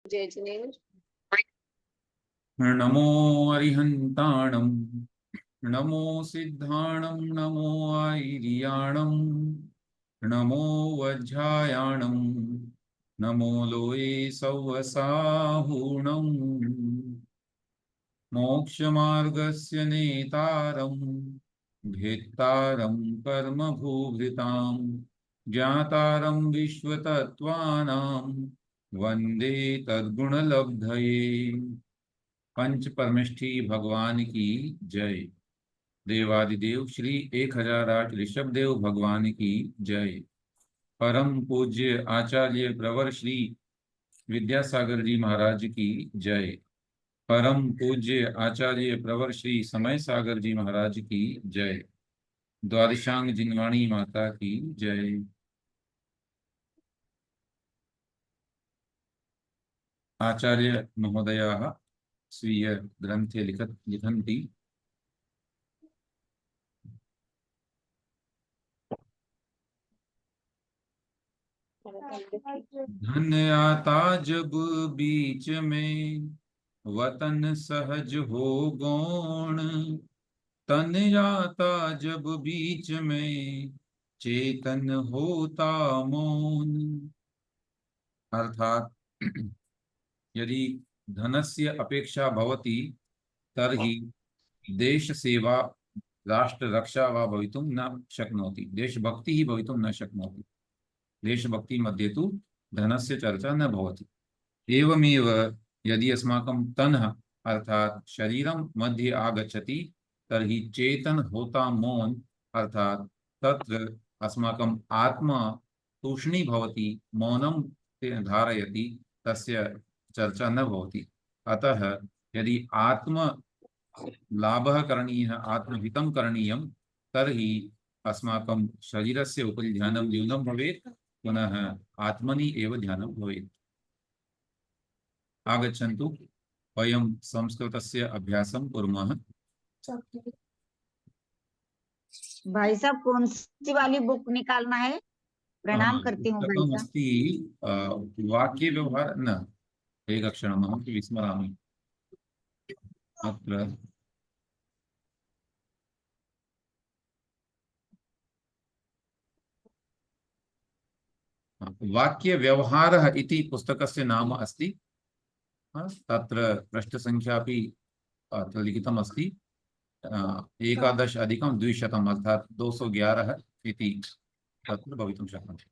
जय जिनेन्द्र। नमो अरिहन्ताणं नमो सिद्धाणं नमो आयर्याणं नमो वज्रायाणं नमो लोये सव्वसाहूणं मोक्षमार्गस्य नेतारं भेत्तारं कर्मभूभृतां ज्ञातारं विश्वतत्त्वानां वन्दे तद्गुणलब्धये। पंच परमेष्ठी भगवान की जय। देवादिदेव श्री 1008 ऋषभ देव भगवान की जय। परम पूज्य आचार्य प्रवर श्री विद्यासागर जी महाराज की जय। परम पूज्य आचार्य प्रवर श्री समय सागर जी महाराज की जय। द्वादशांग जिनवाणी माता की जय। आचार्य महोदयाः स्वीय ग्रंथे लिखन्ति। धन्य आता जब बीच में वतन सहज हो गौण, तन आता जब बीच में चेतन होता मौन। अर्थात यदि धनस्य अपेक्षा भवति तर्हि देश सेवा राष्ट्र रक्षा वा भवितुं न शक्नोति, देशभक्ति ही भवितुं न शक्नोति। देशभक्ति मध्ये तु धनस्य चर्चा न भवति। एवमेव यदि अस्माकं तनः अर्थात शरीरं मध्ये आगच्छति तर्हि चेतन होता मौन अर्थात तत्र अस्माकं आत्मा तूष्णी भवति, मौनं धारयति, तस्य चर्चा न भवति। अतः यदि आत्म लाभः करणीयः, आत्महितं करणीयं तर्हि अस्माकं शरीरस्य उपरि ध्यानं न्यूनं भवेत्, पुनः आत्मनि एव ध्यानं भवेत्। आगच्छन्तु वयं संस्कृतस्य अभ्यासं कुर्मः। भाई साहब कौन सी वाली बुक निकालना है? प्रणाम करती हूँ भाई साहब। पुस्तकमस्ति वाक्यव्यवहार न एकक्षणम् अहं विस्मरामि। अत्र वाक्यव्यवहारः इति पुस्तकस्य नाम अस्ति। तत्र पृष्ठसङ्ख्यापि अत्र लिखितम् अस्ति। 11+200 अर्थात 211 इति तत्र भवितुं शक्नोति।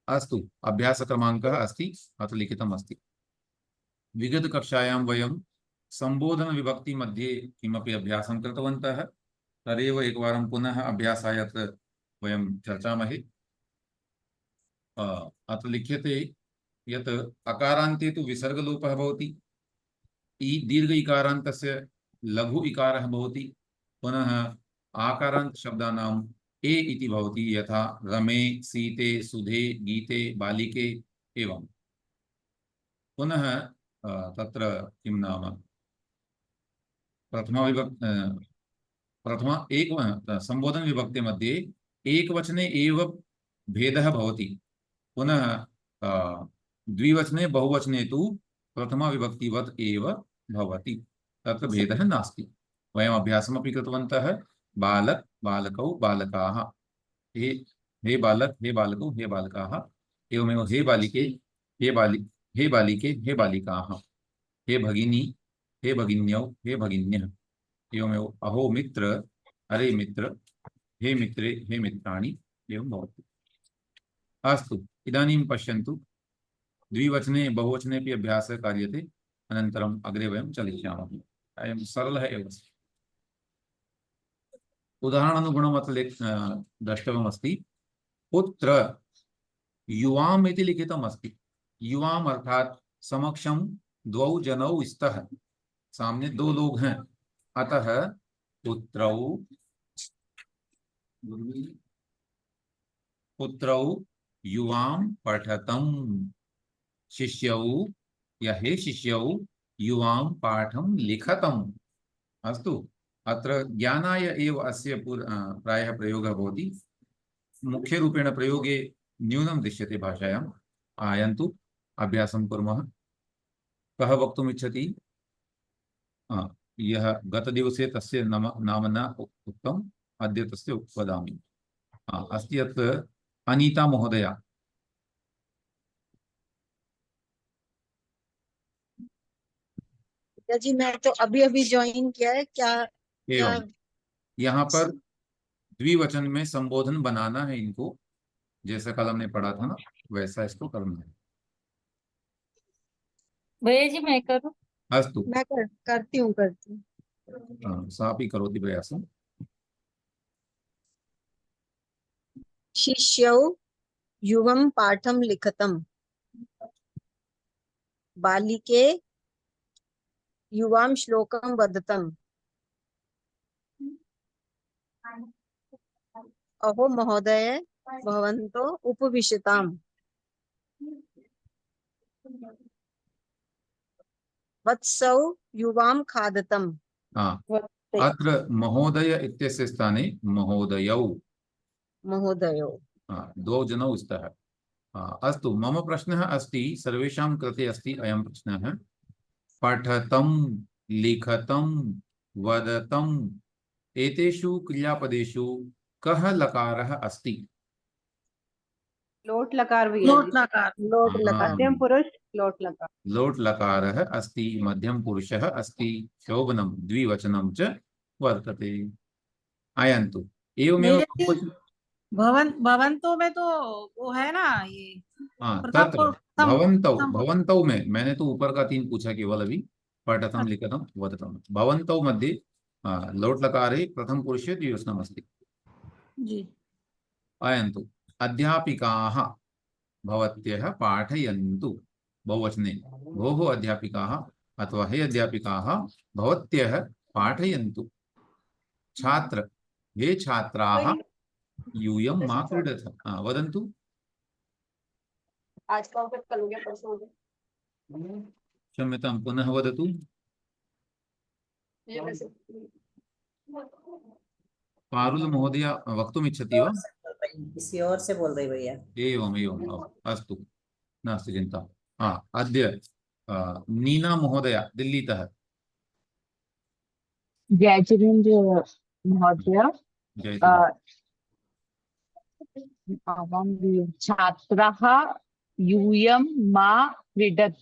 अस्तु, अभ्यासक्रमाङ्कः अस्ति, अत्र लिखितम् अस्ति। विगतकक्षायां वयं संबोधन विभक्ति मध्ये किमपि अभ्यासं कृतवन्तः। तदेव एकवारं पुनः अभ्यासाय अत्र वयं चर्चामहे। अत्र लिख्यते यत् अकारान्ते तु विसर्गलोपः भवति, दीर्घ इकारान्तस्य लघु इकारः भवति, पुनः आकारान्त शब्दानाम् ए इति भवति, यथा रमे, सीते, सुधे, गीते, बालिके एवं। पुनः तत्र किं नाम प्रथमा एक संबोधन विभक्ति मध्ये एकवचने एव भेदः भवति, पुनः द्विवचने बहुवचने तु प्रथमा विभक्तिवत् एव भवति, तत्र भेदः नास्ति। वयम् अभ्यासमपि कृतवन्तः। बालक, बालकौ, बालकाः। हे हे बालक, हे बालकौ, हे बालकाः। एवमेव हे बालिके, हे बालिके, हे बालिकाः। हे भगिनी, हे भगिन्यौ, हे भगिन्यः। एवमेव अहो मित्र, अरे मित्र, हे मित्रे, हे मित्राणि एवं भवति। अस्तु, इदानीं पश्यन्तु, द्विवचने बहुवचनेपि अभ्यासः कार्यते, अनन्तरम् अग्रे वयं चलिष्यामः। अयं सरलः एव अस्ति। उदाहरणानुगुणम् अत्र द्रष्टव्यमस्ति। पुत्र युवाम् इति लिखितम् अस्ति। युवाम् अर्थात समक्षम द्वौ जनौ स्तः, सामने दो लोग हैं, अतः पुत्रौ युवां पठतम्, शिष्यौ या हे शिष्यौ युवां पाठं लिखतम्। अस्तु, अत्र ज्ञानाय एव अस्य प्रायः प्रयोगः भवति। मुख्यरूपेण प्रयोगे न्यूनं दृश्यते भाषायाम्। आयन्तु अभ्यासं कुर्मः। कः वक्तुमिच्छति? यः गतदिवसे तस्य नाम न उक्तम्, अद्य तस्य वदामि। अस्ति अत्र अनीता महोदया। जी मैं तो अभी अभी ज्वाइन किया है। क्या क्या एवं यहाँ पर द्विवचन में संबोधन बनाना है इनको, जैसा कल हमने पढ़ा था ना, वैसा इसको करना है। भैया जी मैं करूँ? अस्तु। मैं करती हूँ। सापि करोति प्रयासम्। शिष्यौ युवं पाठं लिखतम्, बालिके युवां श्लोकं वदतम्, अहो महोदय भवन्तो उपविशताम्, वत्सौ युवां खादतम्। अत्र महोदय इत्यस्य स्थाने महोदयौ, महोदयो। द्वौ जनौ स्तः। अस्तु, मम प्रश्नः अस्ति, सर्वेषां कृते अस्ति अयं प्रश्नः। पठतं, लिखतं, वदतं एतेषु क्रियापदेषु कः लकारः अस्ति? लोट लकार भैया जी। लोट लकार। मध्यम पुरुष लोट लकार। लोट लकारः अस्ति, मध्यम पुरुषः अस्ति, शोभनं द्विवचनं च वर्तते। आयन्तु। एवमेव भवंतो में तो वो है ना ये तत्र प्रथम भवन्तौ में मैंने तो ऊपर का 3 पूछा केवल अभी। पठतं, लिखतं, वदतं। भवन्तौ मध्ये लोट लकारे प्रथम पुरुषे द्विवचनम् अस्ति। जी। आयन्तु। अध्यापिकाः भवत्यः पाठयन्तु, बहुवचने। भोः अध्यापिकाः अथवा हे अध्यापिकाः भवत्यः पाठयन्तु। छात्र, हे छात्राः यूयं मा क्रीडथ। वदन्तु। आज का वक्त कल हो गया, परसों हो गया। क्षम्यतां, पुनः वदतु। पारुल महोदय वक्तुमिच्छति वा? किसी और से बोल रही भैया। एवम् एवम्, अस्तु, नास्ति चिन्ता। अद्य नीना महोदया दिल्लीतः। जय जिनेन्द्र महोदय। छात्राः यूयं मा क्रीडत्,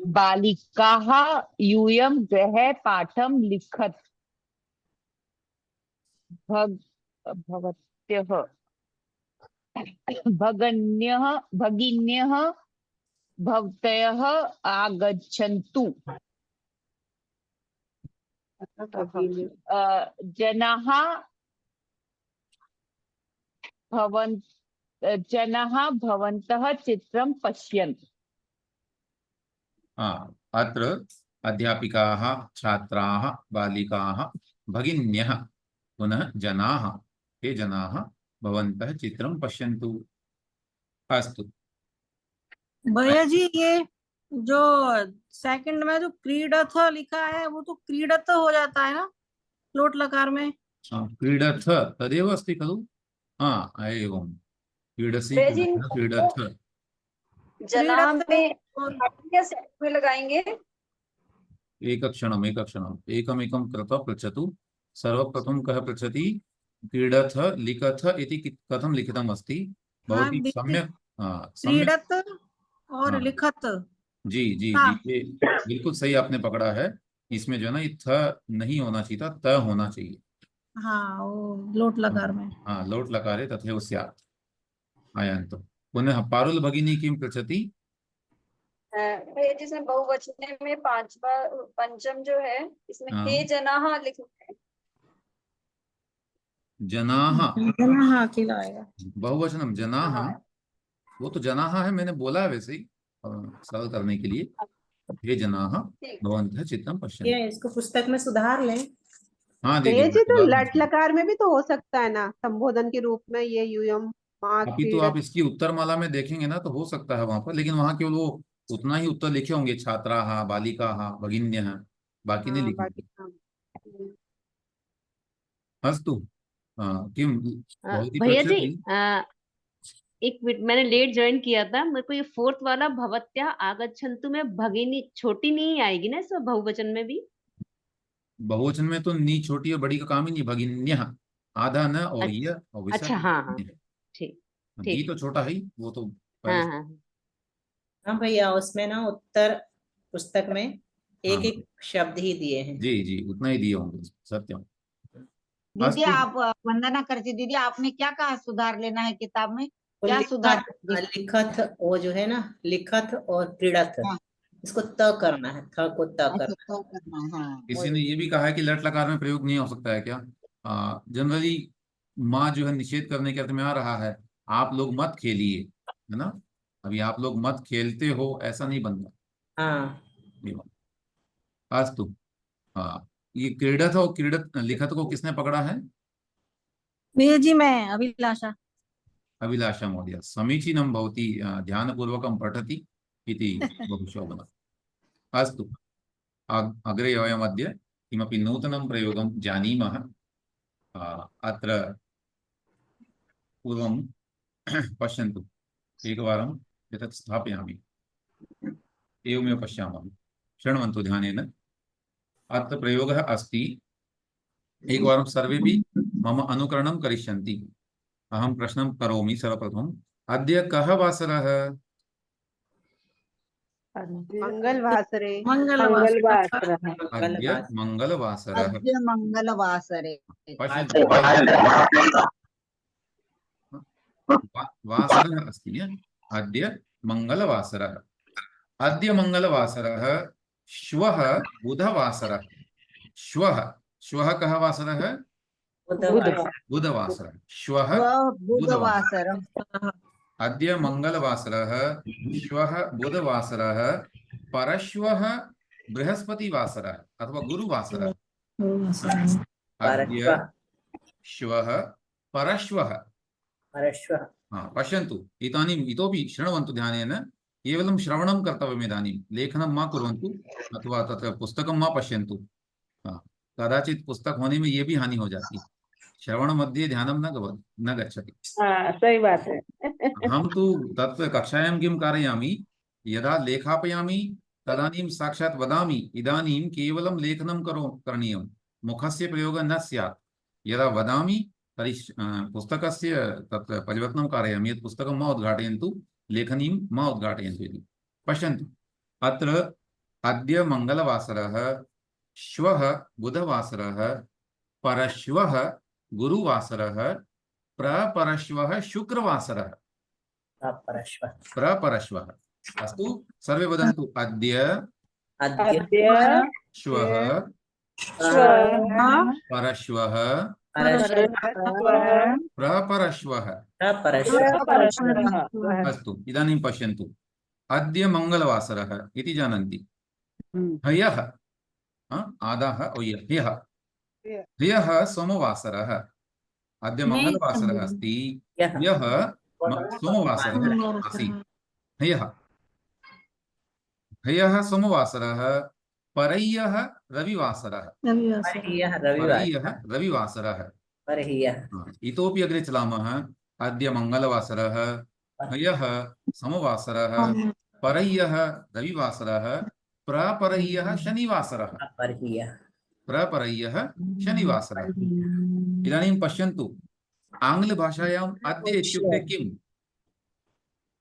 बालिकाः यूयं गृहे पाठं लिखत्, भवत्यः भगिन्यः भवतयः आगच्छन्तु, जनाः भवन्तः चित्रं पश्यन्तु। अत्र अध्यापिकाः, छात्राः, बालिकाः, भगिन्यः, पुनः जनाः, हे जनाः भवन्तः चित्रं पश्यन्तु। अस्तु भैया जी ये जो सेकंड में जो क्रीडथ लिखा है वो तो क्रीडत हो जाता है ना लोट लकार में। क्रीडथ तदेव अस्ति खलु। एवं, क्रीडसि, क्रीडथ। जनाः में लगाएंगे। एकक्षणम् एकमेकं कृत्वा पृच्छतु। सर्वप्रथमं कः पृच्छति? क्रीडथ लिखथ इति कथं लिखितम् अस्ति? भवती सम्यक् क्रीडत और लिखत। जी जी जी, ये बिल्कुल सही आपने पकड़ा है। इसमें जो है ना, ये थ नहीं होना चाहिए था, त होना चाहिए। वो लोट लकार में। लोट लकारे तथैव स्यात्। आयन्तु। पुनः पारुल भगिनी किं पृच्छति? जिसमें बहुवचन में पंचम जो है, इसमें हे जनाः लिखना है। जनाः अकेला आएगा। बहुवचनम जनाः, वो तो जनाः है, मैंने बोला है वैसे ही सरल करने के लिए। हे जनाः भवन्तः चित्रं पश्यन्तु। ये इसको पुस्तक में सुधार लें। ये जी तो लट लकार में भी तो हो सकता है ना, संबोधन के रूप में ये यूयम। अभी तो आप इसकी उत्तरमाला में देखेंगे ना, तो हो सकता है वहां पर, लेकिन वहां केवल वो उतना ही उत्तर लिखे होंगे, छात्राः, बालिकाः, भगिन्यः, बाकी नहीं लिखे। अस्तु। किं भवती भैया जी, पृच्छति? एक मिनट, मैंने लेट ज्वाइन किया था, मेरे को ये फोर्थ वाला भवत्या आगच्छन्तु में भगिनी छोटी नहीं आएगी ना इसमें बहुवचन में भी? बहुवचन में तो नी छोटी और बड़ी का काम ही नहीं, भगिन्यः, आधा न और अच्छा, यह और विसर्ग अच्छा, हाँ हाँ, अन्यः। ठीक दी ठीक तो छोटा है ही, वो तो हाँ पहले हाँ हाँ भैया, उसमें ना उत्तर पुस्तक में एक हाँ एक शब्द ही दिए हैं। जी जी, उतना ही दिए होंगे, सत्यम। दीदी अस्तु। आप वंदना करती दीदी, आपने क्या कहा सुधार लेना है किताब में? क्या सुधार? लिखत, वो जो है ना, लिखत और क्रीड़त, हाँ। इसको त करना है, थ को त अच्छा, करना तो करना है, हाँ किसी ने ये भी कहा है कि लट लकार में प्रयोग नहीं हो सकता है क्या? जनरली माँ जो है निषेध करने के अर्थ में आ रहा है, आप लोग मत खेलिए, है ना? अभी आप लोग मत खेलते हो ऐसा नहीं बनता, है। हाँ, ये बात। अस्तु। हाँ, ये क्रीडत और क्रीडत लिखत को किसने पकड़ा है? भैया जी मैं अभिलाषा। अभिलाषा महोदय, समीचीनं भवती ध्यानपूर्वकं पठति इति बहुशोभनम्। अस्तु, अग्रे वयमद्य किमपि नूतनं प्रयोगं जानीमः। अत्र पूर्वं पश्यन्तु, एकवारं एतत् स्थापयामि, एवमेव पश्यामः, शृण्वन्तु ध्यानेन। अत्र प्रयोगः अस्ति, एकवारं सर्वेपि मम अनुकरणं करिष्यन्ति। अहं प्रश्नं करोमि सर्वप्रथमम्, अद्य कः वासरः? मंगलवासरे। मंगलवासर। अद्य मंगलवासरः। अद्य मंगलवासरे। पश्यन्तु, वासरः अस्ति, अद्य मंगलवासरः। अद्य मंगलवासरः, श्वः बुधवासरः। श्वः, श्वः कः वासरः? बुधवासरः। श्वः बुधवासरः। बुधवासरः। अद्य मंगलवासरः, श्वः बुधवासरः, परश्वः बृहस्पतिवासरः अथवा गुरुवासरः। अद्य श्वः परश्वः। परश्वः। हाँ, पश्यन्तु, इदानीम् इतोपि शृण्वन्तु ध्यानेन, केवलं श्रवणं कर्तव्यम्, इदानीं लेखनं मा कुर्वन्तु अथवा तत्र पुस्तकं मा पश्यन्तु। हाँ, कदाचित् पुस्तक होने में ये भी हानि हो जाती, श्रवण मध्ये ध्यानं न गच्छति। सही बात है। अहं तु तत्र कक्षायां किं कारयामि, यदा लेखापयामि तदानीं साक्षात् वदामि, इदानीं केवलं लेखनं करणीयं, मुखस्य प्रयोगः न स्यात्। यदा वदामि तर्हि पुस्तकस्य तत्र परिवर्तनं कारयामि, यत् पुस्तकं मा उद्घाटयन्तु, लेखनीं मा उद्घाटयन्तु इति। पश्यन्तु, अत्र अद्य मंगलवासरः, श्वः बुधवासरः, परश्वः गुरुवासरः, प्रपरश्वः शुक्रवासरः। परश्वः। प्रपरश्वः। अस्तु, सर्वे वदन्तु, अद्य श्वः परश्वः प्रपरश्वः। अस्तु, इदानीं पश्यन्तु, अद्य मंगलवासरः इति जानन्ति। ह्यः, आदाः ह्यः, ह्यः सोमवासरः। अद्य मंगलवासरः अस्ति, ह्यः सोमवासरः आसीत्। ह्यः, ह्यः सोमवासरः, परह्यः रविवासरः। परह्यः रविवासरः। इतोपि अग्रे चलामः, अद्य मंगलवासरः, ह्यः सोमवासरः, परह्यः रविवासरः, प्रपरह्यः शनिवासरः। प्रपरह्यः शनिवासरः। इदानीं पश्यन्तु, आङ्ग्लभाषायाम् अद्य इत्युक्ते किम्?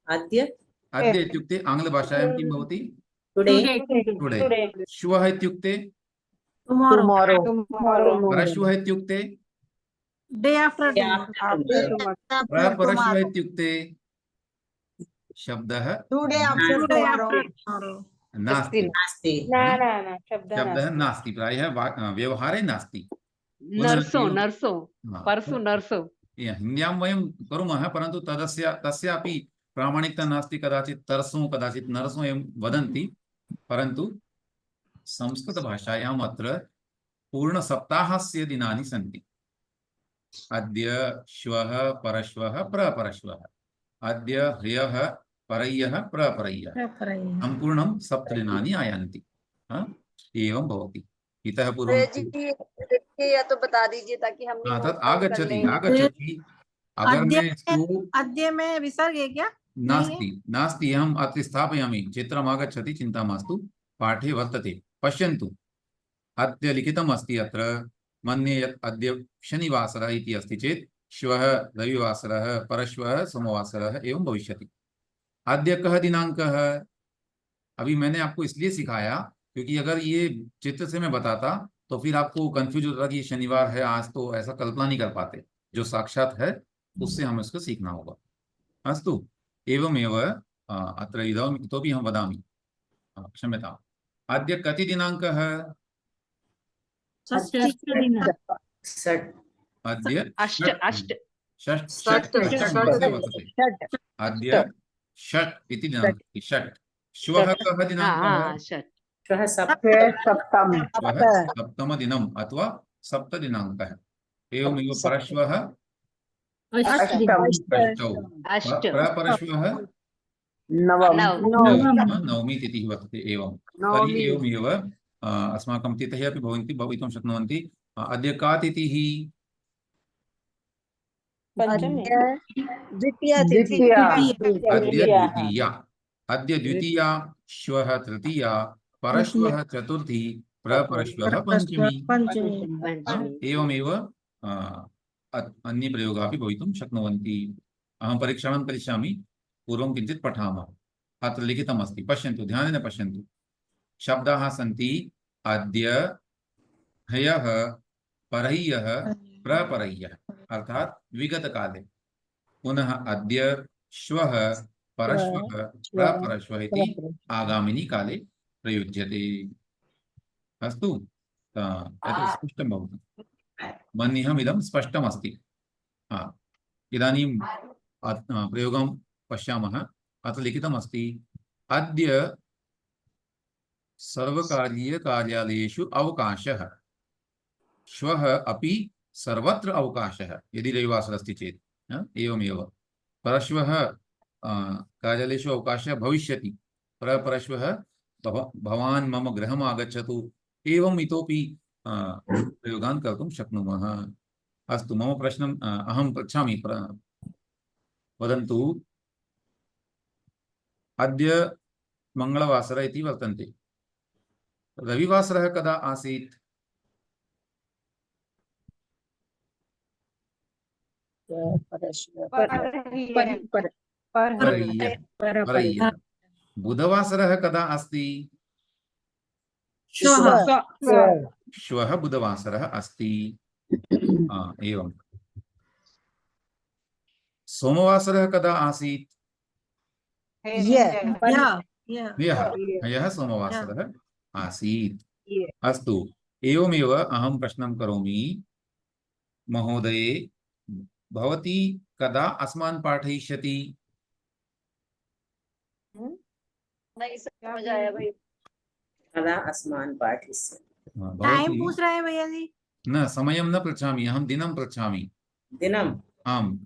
अद्य इत्युक्ते आङ्ग्लभाषायां किं भवति? टुडे। श्वः इत्युक्ते? परश्वः इत्युक्ते? डे आफ्टर प्रपरश्वः इत्युक्ते शब्दः टुडे आफ्टर टुमारो। नास्ति, शब्दः नास्ति, प्रायः व्यवहारे नास्ति। नर्सो नर्सो, परसु नर्सो। हिन्द्यां वयं कुर्मः, परन्तु तस्यापि प्रामाणिकता नास्ति। कदाचित् तरसो, कदाचित् नरसो एवं वदन्ति, परन्तु संस्कृतभाषायाम् अत्र पूर्णसप्ताहस्य दिनानि सन्ति। अद्य श्वः परश्वः प्रपरश्वः, अद्य ह्यः परह्यः प्रपरह्यः, सम्पूर्णं सप्तदिनानि आयान्ति। एवं भवति। इतः पूर्वं या तो बता दीजिए ताकि हम तत् आगच्छति। अगर अद्य मैं इसको अद्य में विसर्ग है क्या? नास्ति नास्ति अहम् अत्र स्थापयामि चित्रम् आगच्छति चिन्ता मास्तु पाठे वर्तते पश्यन्तु अद्य लिखितम् अस्ति अत्र मन्ये यत् अद्य शनिवासरः इति अस्ति चेत् श्वः रविवासरः परश्वः सोमवासरः एवं भविष्यति। अद्य कः दिनाङ्कः? अभी मैंने आपको इसलिए सिखाया क्योंकि अगर ये चित्र से मैं बताता तो फिर आपको कंफ्यूज होता कि ये शनिवार है आज, तो ऐसा कल्पना नहीं कर पाते। जो साक्षात है उससे हमें उसको सीखना होगा। अस्तु एवमेव अत्र इतोपि अहं वदामि, क्षम्यताम्। अद्य कति दिनाङ्कः? षट् अद्य अष्ट अष्ट षट् षट्, मध्ये वर्तते। अद्य षट् इति दिनाङ्कः। षट्। श्वः कः दिनाङ्कः? षट्। श्वः सप्तम श्वः सप्तमदिनम् अथवा सप्तदिनाङ्कः। एवमेव परश्वः अष्टौ। अष्ट। प्रपरश्वः नवम नवमी तिथिः वर्तते। एवं तर्हि एवमेव अस्माकं तिथयः अपि भवितुं शक्नुवन्ति। अद्य का तिथिः? द्वितीया तिथि। अद्य द्वितीया। अद्य द्वितीया, श्वः तृतीया, परश्वः चतुर्थी, प्रपरश्वः पंचमी। एवमेव अन्ये प्रयोगाः अपि भवितुं शक्नुवन्ति। अहं परीक्षणं करिष्यामि, पूर्वं किञ्चित् पठामः। अत्र लिखितमस्ति, पश्यन्तु, ध्यानेन पश्यन्तु। शब्दाः सन्ति अद्य, ह्यः, परह्यः, प्रपरह्यः, अर्थात् विगतकाले। पुनः अद्य, श्वः, परश्वः, प्रपरश्वः इति आगामिनि काले प्रयुज्यते। अस्तु, एतत् स्पष्टं भवति। मन्येऽहमिदं स्पष्टमस्ति। इदानीं प्रयोगं पश्यामः। अत्र लिखितमस्ति अद्य सर्वकारीयकार्यालयेषु अवकाशः, श्वः अपि सर्वत्र अवकाशः यदि रविवासरः अस्ति चेत्। एवमेव परश्वः कार्यालयेषु अवकाशः भविष्यति। परश्वः भवान् मम गृहम् आगच्छतु। एवम् इतोपि प्रयोगान् कर्तुं शक्नुमः। अस्तु, मम प्रश्नम् अहं पृच्छामि। वदन्तु, अद्य मंगलवासरः इति वर्तन्ते। रविवासरः कदा आसीत्? परह्यः। बुधवासरः कदा अस्ति? श्वः बुधवासरः अस्ति। एवं। सोमवासरः कदा आसीत्? ह्यः सोमवासरः आसीत्। अस्तु, एवमेव अहं प्रश्नं करोमि। महोदये, भवती कदा अस्मान् पाठयिष्यति? नहीं समझ आया भाई। कदा अस्मान् पाठयिष्यति? टाइम पूछ रहे हैं भैया जी। न, समयं न पृच्छामि, अहं दिनं पृच्छामि। दिनम्? आम्।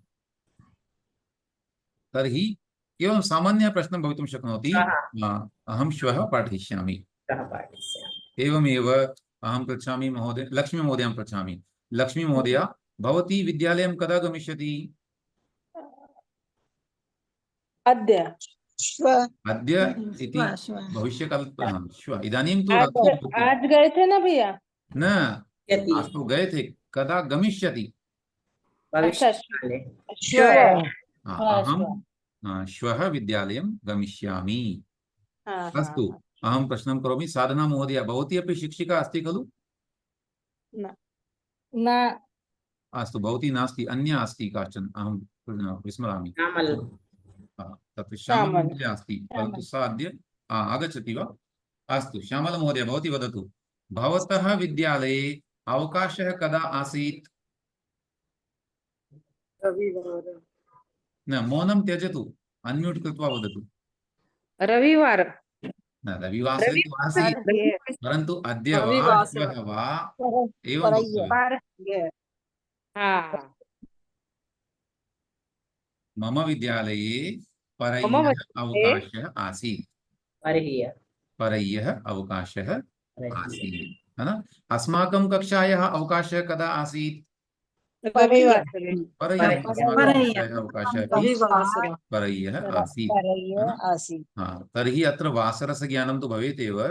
तर्हि एवं सामान्य प्रश्नं भवितुं शक्नोति। अहं श्वः पाठयिष्यामि। एवमेव अहं पृच्छामि महोदय, लक्ष्मी महोदयां पृच्छामि। लक्ष्मी महोदया, भवती विद्यालयं कदा गमिष्यति? अद्य। अद्य इति भविष्यकाल। श्वः। इदानीं तु आज गए थे ना भैया? न, आज तो गए थे। कदा गमिष्यति? अहं श्वः विद्यालयं गमिष्यामि। अस्तु, अहं प्रश्नं करोमि। साधना महोदया, भवती अपि शिक्षिका अस्ति खलु? न। अस्तु, भवती नास्ति, अन्या अस्ति काचन, अहं विस्मरामि। तत्र श्यामला अस्ति, परन्तु सा अद्य आगच्छति वा? अस्तु, श्यामला महोदय, भवती वदतु, भवतः विद्यालये अवकाशः कदा आसीत्? रविवार। न, मौनं त्यजतु, अन्म्यूट् कृत्वा वदतु। रविवार। न, रविवासरे तु आसीत्, परन्तु अद्य वा श्वः वा एवं वक्तव्यम्। मम विद्यालये परह्यः अवकाशः आसीत्। परह्यः अवकाशः आसीत्, है ना? अस्माकं कक्षायाः अवकाशः कदा आसीत्? रविवासरे परय्यः अस्माकं परय्यः। विषयः अवकाशः अपि रविवासरः परय्यः आसीत् है ना? आसीत् हाँ तर्हि अत्र वासरस्य ज्ञानं तु भवेत् एव,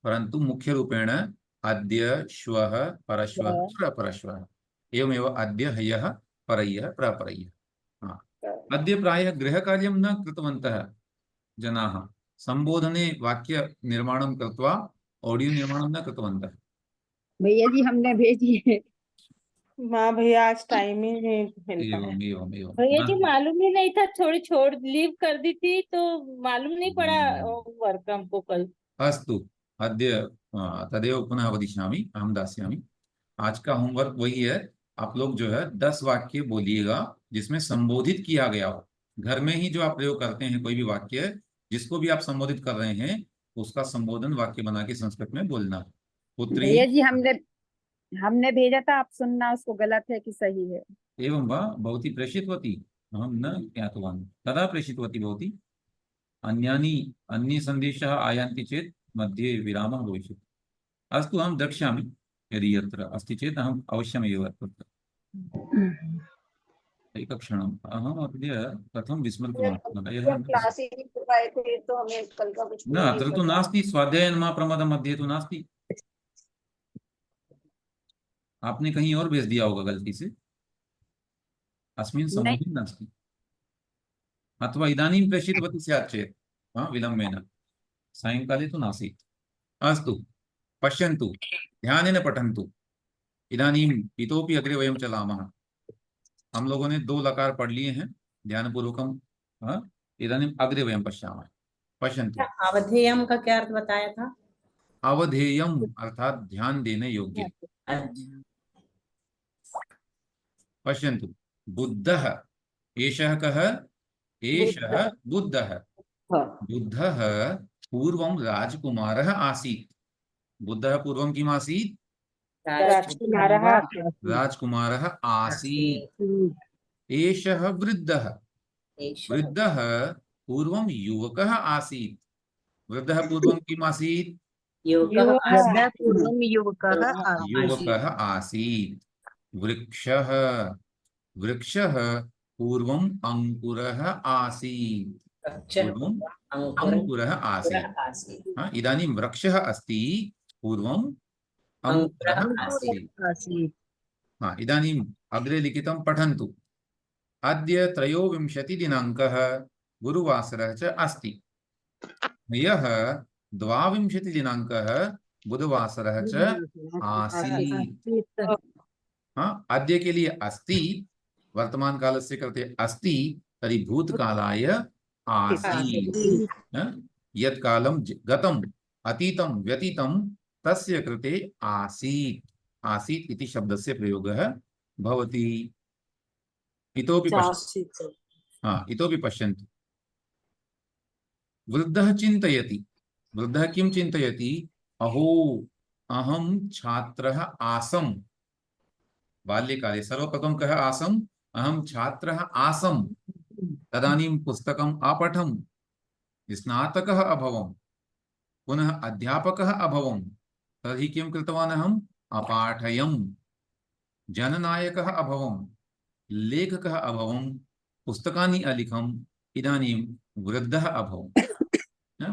परन्तु मुख्यरूपेण अद्य श्वः परश्वः प्रपरश्वः एवमेव अद्य ह्यः परय्यः प्रपरय्यः। हाँ अद्य प्रायः गृहकार्यं न कृतवन्तः जनाः, संबोधने वाक्य निर्माणं कृत्वा ऑडियो निर्माणं न कृतवन्तः। भैया जी हमने भेजी है। हाँ भैया आज टाइम ही नहीं मिल पाया। एवं एवं एवं भैया जी मालूम ही नहीं था, थोड़ी छोड़ लीव कर दी थी तो मालूम नहीं पड़ा वर्क हमको कल। अस्तु अद्य तदेव पुनः वदिष्यामि, अहं दास्यामि। आज का होमवर्क वही है, आप लोग जो है 10 वाक्य बोलिएगा जिसमें संबोधित किया गया हो। घर में ही जो आप प्रयोग करते हैं कोई भी वाक्य, जिसको भी आप संबोधित कर रहे हैं उसका संबोधन वाक्य बना के संस्कृत में बोलना। पुत्री भैया जी हमने भेजा था, आप सुनना उसको गलत है कि सही है। एवं वा भवती प्रेषितवती, अहं न ज्ञातवान्। कदा प्रेषितवती भवती? अन्ये सन्देशाः आयान्ति चेत् मध्ये विरामः भविष्यति। अस्तु अहं द्रक्ष्यामि, यदि अत्र अस्ति चेत् अहम् अवश्यमेव तत्र एकक्षणम् अहम् अद्य कथं विस्मृतवान्। क्लास ही नहीं कर पाए थे तो हमें कल का कुछ न अत्र तु नास्ति, स्वाध्यायनमा प्रमाद मध्ये तो नास्ति। आपने कहीं और भेज दिया होगा गलती से, अस्मिन् समूहे नास्ति, अथवा इदानीं प्रेषितवती स्यात् चेत् विलम्बेन, सायङ्काले तु नासीत्। अस्तु पश्यन्तु, ध्यानेन पठन्तु। इदानीम् इतोपि अग्रे वयं चलामः। हम लोगों ने 2 लकार पढ़ लिए हैं ध्यानपूर्वकम्। इदानीम् अग्रे वयं पश्यामः। पश्यन्तु, अवधेयम का क्या अर्थ बताया था? अवधेयम अर्थात ध्यान देने योग्य। पश्यन्तु, बुद्धः एषः कः? एषः बुद्धः। बुद्धः पूर्वं राजकुमारः आसीत्। बुद्धः पूर्वं किम् आसीत्? राजकुमारः आसीत्। एषः वृद्धः। वृद्धः पूर्वं युवकः आसीत्। वृद्धः पूर्वं किम् आसीत्? युवकः आसीत्। वृक्षः। वृक्षः पूर्वं अंकुरः आसीत्। पूर्वं अंकुरः आसीत्। इदानीं वृक्षः अस्ति, पूर्वं अंकुरः आसीत्। इदानीम् अग्रे लिखितं पठन्तु। अद्य 23 दिनाङ्कः गुरुवासरः च अस्ति। ह्यः 22 दिनाङ्कः बुधवासरः च आसीत्। अद्य के लिए अस्ति, वर्तमान कालस्य कृते अस्ति, तर्हि भूतकालाय आसीत्। यत् कालं गतम् अतीतं व्यतीतं तस्य कृते आसीत्। आसीत् इति शब्दस्य प्रयोगः भवति। इतोपि पश्यन्तु। वृद्धः चिन्तयति। वृद्धः किं चिन्तयति? अहो अहं छात्रः आसम्। बाल्यकाले सर्वप्रथमं कः आसम्? अहं छात्रः आसम्। तदानीं पुस्तकम् अपठम्, स्नातकः अभवम्, पुनः अध्यापकः अभवम्। तर्हि किं कृतवान् अहम्? अपाठयम्। जननायकः अभवम्, लेखकः अभवम्, पुस्तकानि अलिखम्। इदानीं वृद्धः अभवम्,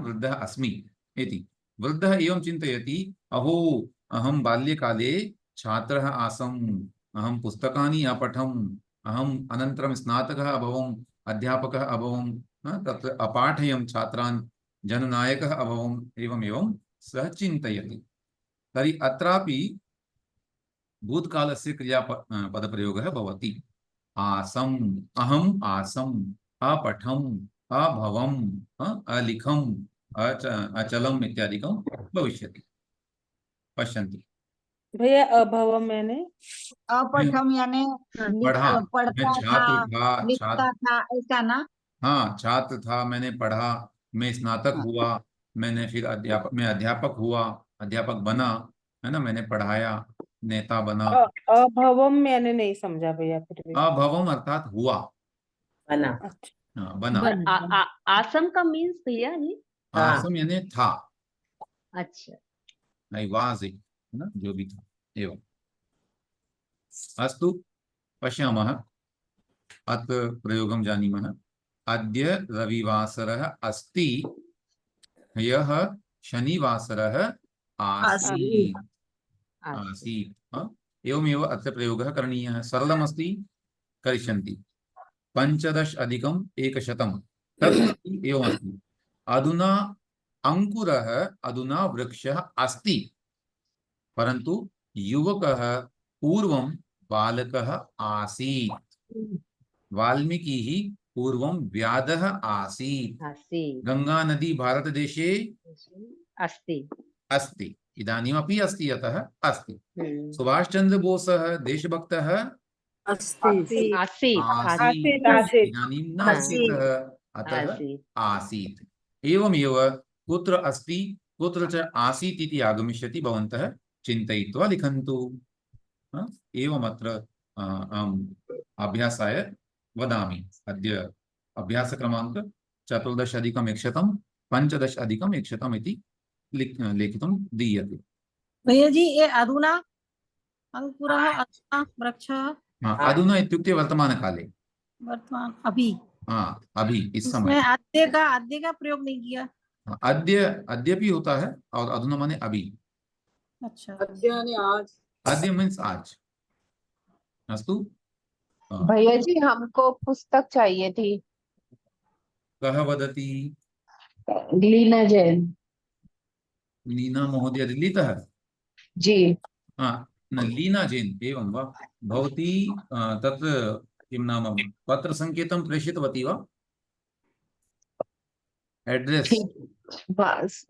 वृद्धः अस्मि इति। वृद्धः एवं चिन्तयति, अहो अहं बाल्यकाले छात्रः आसम्, अहं पुस्तकानि अपठम्, अहम् अनन्तरं स्नातकः अभवम्, अध्यापकः अभवम्, तत्र अपाठयं छात्रान्, जननायकः अभवम्। एवमेवं सः चिन्तयति। तर्हि अत्रापि भूतकालस्य क्रियापदप्रयोगः भवति। आसम्, अहम् आसम्, अपठम्, अभवम्, अलिखम्, अचलम् इत्यादिकं भविष्यति। पश्यन्तु। भैया अभवम मैंने अपठम यानी पढ़ा, पढ़ता मैं छात्र था, लिखता था, ऐसा ना? हाँ छात्र था, मैंने पढ़ा, मैं स्नातक हुआ, मैंने फिर अध्यापक हुआ, अध्यापक बना, है ना, मैंने पढ़ाया, नेता बना। अभवम मैंने नहीं समझा भैया फिर भी। अभवम अर्थात हुआ, बना। बना। आसम का मीन्स भैया नहीं? आसम यानी था। अच्छा, नहीं वाज है ना, जो भी था। एवं अस्तु। पश्यामः अत्र प्रयोगं जानीमः। अद्य रविवासरः अस्ति, ह्यः शनिवासरः आसीत्। आसीत् एवमेव अत्र प्रयोगः करणीयः। सरलमस्ति, करिष्यन्ति। 15 अधिकं 100 तत् एवमस्ति। अधुना अंकुरः, अधुना वृक्षः अस्ति, परन्तु युवकः पूर्वं बालकः आसीत्। वाल्मीकिः पूर्वं व्याधः आसीत्। गंगा नदी भारतदेशे अस्ति। अस्ति, इदानीमपि अस्ति, अतः अस्ति। सुभाष चंद्र बोसः देशभक्तः आसीत्। इदानीं नास्ति, अतः आसीत्। एवमेव कुत्र अस्ति, कुत्र च आसीत् इति आगमिष्यति, भवन्तः चिन्तयित्वा लिखन्तु। एवमत्र अहम् अभ्यासाय वदामि। अद्य अभ्यासक्रमाङ्क 14 अधिकं 100, 15 अधिकं 100 इति लेखितुं दीयते। भैया जी, ये अधुना अंकुरः, अधुना वृक्षः, अधुना इत्युक्ते वर्तमानकाले, वर्तमान अभी। अभी इस समय। इसमें अद्य का प्रयोग नहीं किया। अद्य भी होता है, और अधुना माने अभी। अच्छा, अद्य मीन्स आज। अस्तु। भैया जी, हमको पुस्तक चाहिए थी। कः वदति? लीना जैन लीना महोदय लिखितः? जी। न, लीना जैन एवं वा? भवती तत्र किं नाम पत्रसङ्केतं प्रेषितवती वा? एड्रेस बस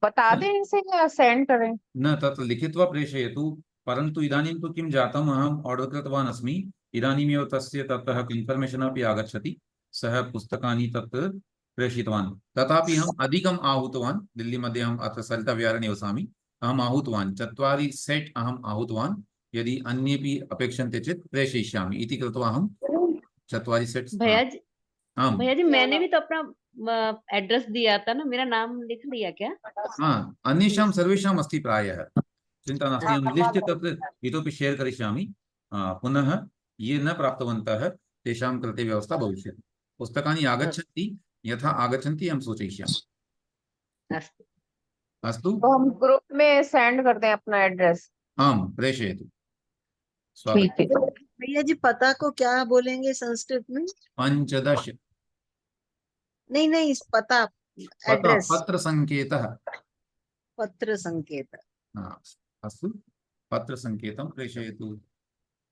बता दें इसे या सेंड करें? न, तत्र लिखित्वा प्रेषयतु। परन्तु इदानीं तु किं जातम्, अहम् आर्डर् कृतवान् अस्मि, इदानीमेव तस्य ततः इन्फर्मेशन् अपि आगच्छति। सः पुस्तकानि तत् प्रेषितवान्। तथापि अहम् अधिकम् आहूतवान्। दिल्ली मध्ये अहम् अत्र सरिताविहारे निवसामि। अहम् आहूतवान् 4 सेट् अहम् आहूतवान्। यदि अन्येपि अपेक्षन्ते चेत् प्रेषयिष्यामि इति कृत्वा अहं 4 सेट्। भैया जी, मैंने भी तो अपना एड्रेस दिया था ना, मेरा नाम लिख लिया क्या? अन्येषां सर्वेषाम् अस्ति प्रायः, चिन्ता नास्ति। अहं लिस्ट् तत्र इतोपि शेर् करिष्यामि। पुनः ये न प्राप्तवन्तः तेषां कृते व्यवस्था भविष्यति। पुस्तकानि आगच्छन्ति, यथा आगच्छन्ति अहं सूचयिष्यामि। अस्तु। तो हम ग्रुप में सेंड करते हैं अपना एड्रेस। आम्, प्रेषयतु। ठीक है भैया जी, पता को क्या बोलेंगे संस्कृत में? 15। नहीं, इस पता, एड्रेस। पत्र संकेतः। पत्र संकेत। अस्तु, पत्र संकेतं प्रेषयतु।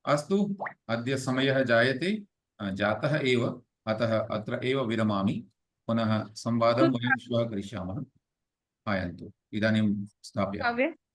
अस्तु, अद्य समयः जातः एव, अतः अत्र एव विरमामि। पुनः संवादं वयं श्वः करिष्यामः। आयन्तु, इदानीं स्थापयामि।